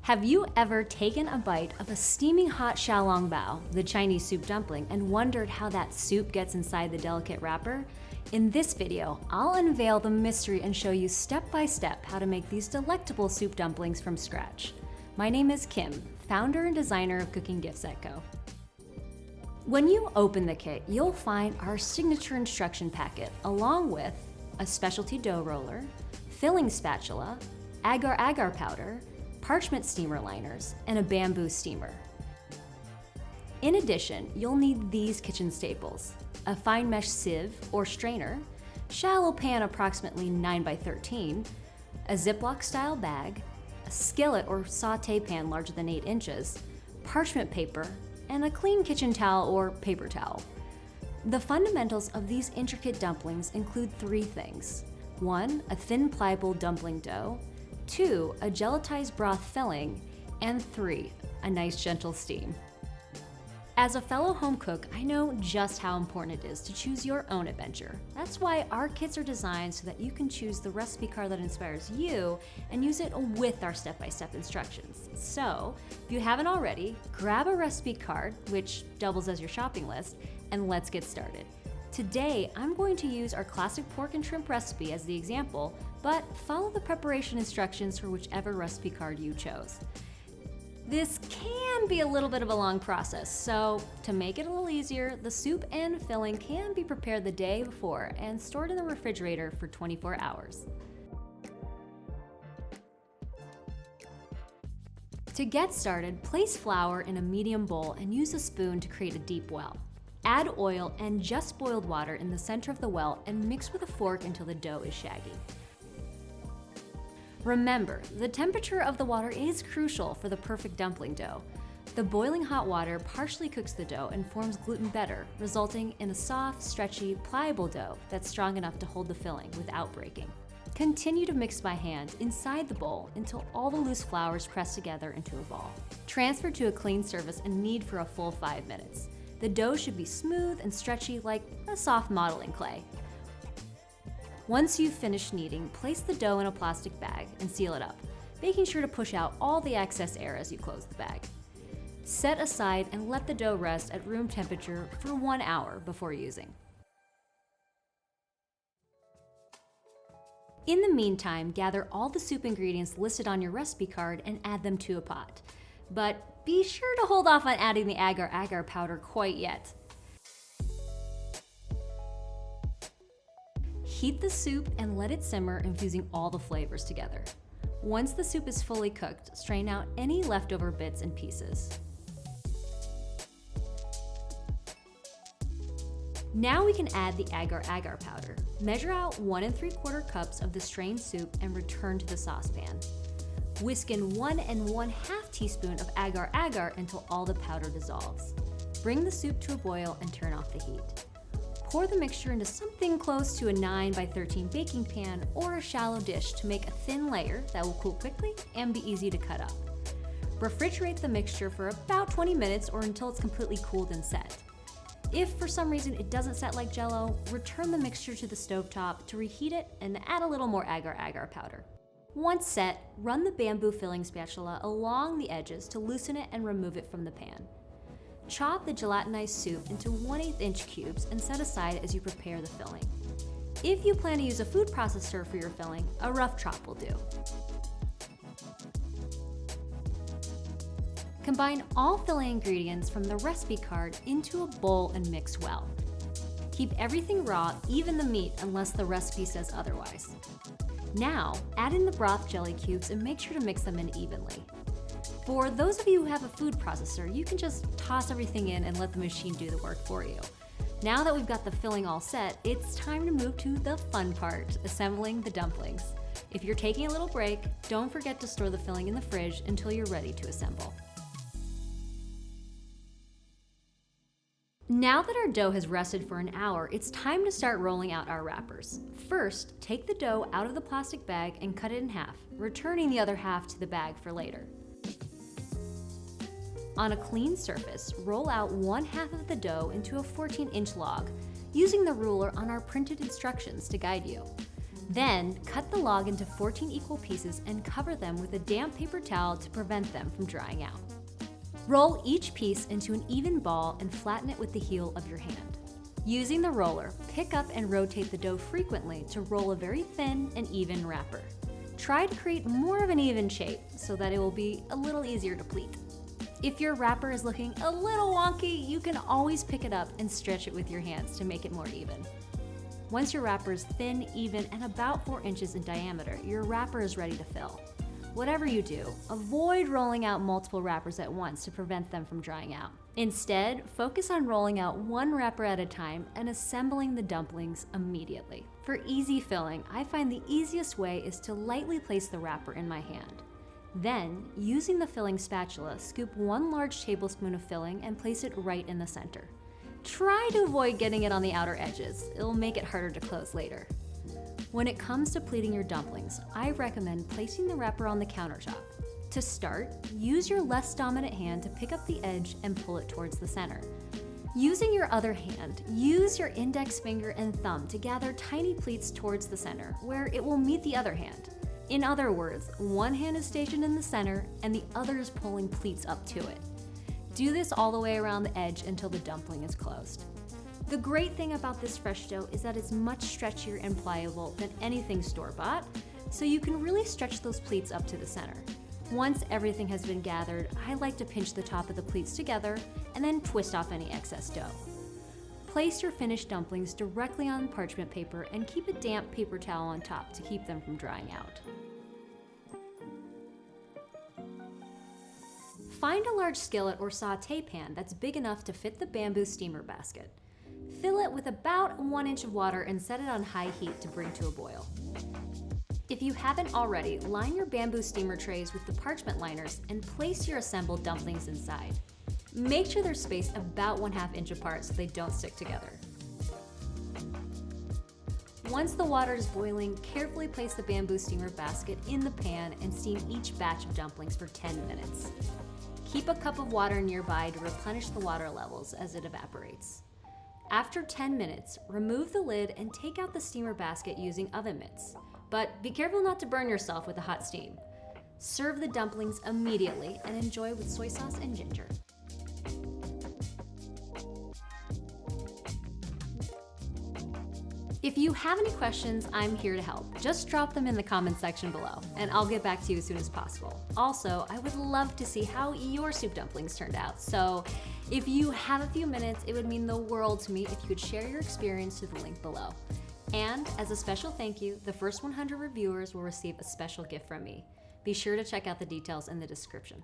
Have you ever taken a bite of a steaming hot xiaolongbao, the Chinese soup dumpling, and wondered how that soup gets inside the delicate wrapper? In this video, I'll unveil the mystery and show you step by step how to make these delectable soup dumplings from scratch. My name is Kim, founder and designer of Cooking Gifts @ Co. When you open the kit, you'll find our signature instruction packet along with a specialty dough roller, filling spatula, agar powder, parchment steamer liners, and a bamboo steamer. In addition, you'll need these kitchen staples: a fine mesh sieve or strainer, shallow pan approximately 9 by 13, a Ziploc style bag, a skillet or saute pan larger than 8 inches, parchment paper, and a clean kitchen towel or paper towel. The fundamentals of these intricate dumplings include 3 things. 1, a thin pliable dumpling dough, 2, a gelatized broth filling, and 3, a nice gentle steam. As a fellow home cook, I know just how important it is to choose your own adventure. That's why our kits are designed so that you can choose the recipe card that inspires you and use it with our step-by-step instructions. So, if you haven't already, grab a recipe card, which doubles as your shopping list, and let's get started. Today, I'm going to use our classic pork and shrimp recipe as the example, but follow the preparation instructions for whichever recipe card you chose. This can be a little bit of a long process, so to make it a little easier, the soup and filling can be prepared the day before and stored in the refrigerator for 24 hours. To get started, place flour in a medium bowl and use a spoon to create a deep well. Add oil and just boiled water in the center of the well and mix with a fork until the dough is shaggy. Remember, the temperature of the water is crucial for the perfect dumpling dough. The boiling hot water partially cooks the dough and forms gluten better, resulting in a soft, stretchy, pliable dough that's strong enough to hold the filling without breaking. Continue to mix by hand inside the bowl until all the loose flour is pressed together into a ball. Transfer to a clean surface and knead for a full 5 minutes. The dough should be smooth and stretchy like a soft modeling clay. Once you've finished kneading, place the dough in a plastic bag and seal it up, making sure to push out all the excess air as you close the bag. Set aside and let the dough rest at room temperature for 1 hour before using. In the meantime, gather all the soup ingredients listed on your recipe card and add them to a pot. But be sure to hold off on adding the agar powder quite yet. Heat the soup and let it simmer, infusing all the flavors together. Once the soup is fully cooked, strain out any leftover bits and pieces. Now we can add the agar powder. Measure out 1 3/4 cups of the strained soup and return to the saucepan. Whisk in 1 1/2 teaspoon of agar until all the powder dissolves. Bring the soup to a boil and turn off the heat. Pour the mixture into something close to a 9 by 13 baking pan or a shallow dish to make a thin layer that will cool quickly and be easy to cut up. Refrigerate the mixture for about 20 minutes or until it's completely cooled and set. If for some reason it doesn't set like Jell-O, return the mixture to the stovetop to reheat it and add a little more agar powder. Once set, run the bamboo filling spatula along the edges to loosen it and remove it from the pan. Chop the gelatinized soup into 1/8 inch cubes and set aside as you prepare the filling. If you plan to use a food processor for your filling, a rough chop will do. Combine all filling ingredients from the recipe card into a bowl and mix well. Keep everything raw, even the meat, unless the recipe says otherwise. Now, add in the broth jelly cubes and make sure to mix them in evenly. For those of you who have a food processor, you can just toss everything in and let the machine do the work for you. Now that we've got the filling all set, it's time to move to the fun part, assembling the dumplings. If you're taking a little break, don't forget to store the filling in the fridge until you're ready to assemble. Now that our dough has rested for an hour, it's time to start rolling out our wrappers. First, take the dough out of the plastic bag and cut it in half, returning the other half to the bag for later. On a clean surface, roll out 1/2 of the dough into a 14-inch log, using the ruler on our printed instructions to guide you. Then, cut the log into 14 equal pieces and cover them with a damp paper towel to prevent them from drying out. Roll each piece into an even ball and flatten it with the heel of your hand. Using the roller, pick up and rotate the dough frequently to roll a very thin and even wrapper. Try to create more of an even shape so that it will be a little easier to pleat. If your wrapper is looking a little wonky, you can always pick it up and stretch it with your hands to make it more even. Once your wrapper is thin, even, and about 4 inches in diameter, your wrapper is ready to fill. Whatever you do, avoid rolling out multiple wrappers at once to prevent them from drying out. Instead, focus on rolling out one wrapper at a time and assembling the dumplings immediately. For easy filling, I find the easiest way is to lightly place the wrapper in my hand. Then, using the filling spatula, scoop 1 large tablespoon of filling and place it right in the center. Try to avoid getting it on the outer edges. It'll make it harder to close later. When it comes to pleating your dumplings, I recommend placing the wrapper on the countertop. To start, use your less dominant hand to pick up the edge and pull it towards the center. Using your other hand, use your index finger and thumb to gather tiny pleats towards the center, where it will meet the other hand. In other words, one hand is stationed in the center and the other is pulling pleats up to it. Do this all the way around the edge until the dumpling is closed. The great thing about this fresh dough is that it's much stretchier and pliable than anything store-bought, so you can really stretch those pleats up to the center. Once everything has been gathered, I like to pinch the top of the pleats together and then twist off any excess dough. Place your finished dumplings directly on parchment paper and keep a damp paper towel on top to keep them from drying out. Find a large skillet or sauté pan that's big enough to fit the bamboo steamer basket. Fill it with about 1 inch of water and set it on high heat to bring to a boil. If you haven't already, line your bamboo steamer trays with the parchment liners and place your assembled dumplings inside. Make sure they're spaced about 1/2 inch apart so they don't stick together. Once the water is boiling, carefully place the bamboo steamer basket in the pan and steam each batch of dumplings for 10 minutes. Keep a cup of water nearby to replenish the water levels as it evaporates. After 10 minutes, remove the lid and take out the steamer basket using oven mitts. But be careful not to burn yourself with the hot steam. Serve the dumplings immediately and enjoy with soy sauce and ginger. If you have any questions, I'm here to help. Just drop them in the comments section below, and I'll get back to you as soon as possible. Also, I would love to see how your soup dumplings turned out, so if you have a few minutes, it would mean the world to me if you could share your experience through the link below. And as a special thank you, the first 100 reviewers will receive a special gift from me. Be sure to check out the details in the description.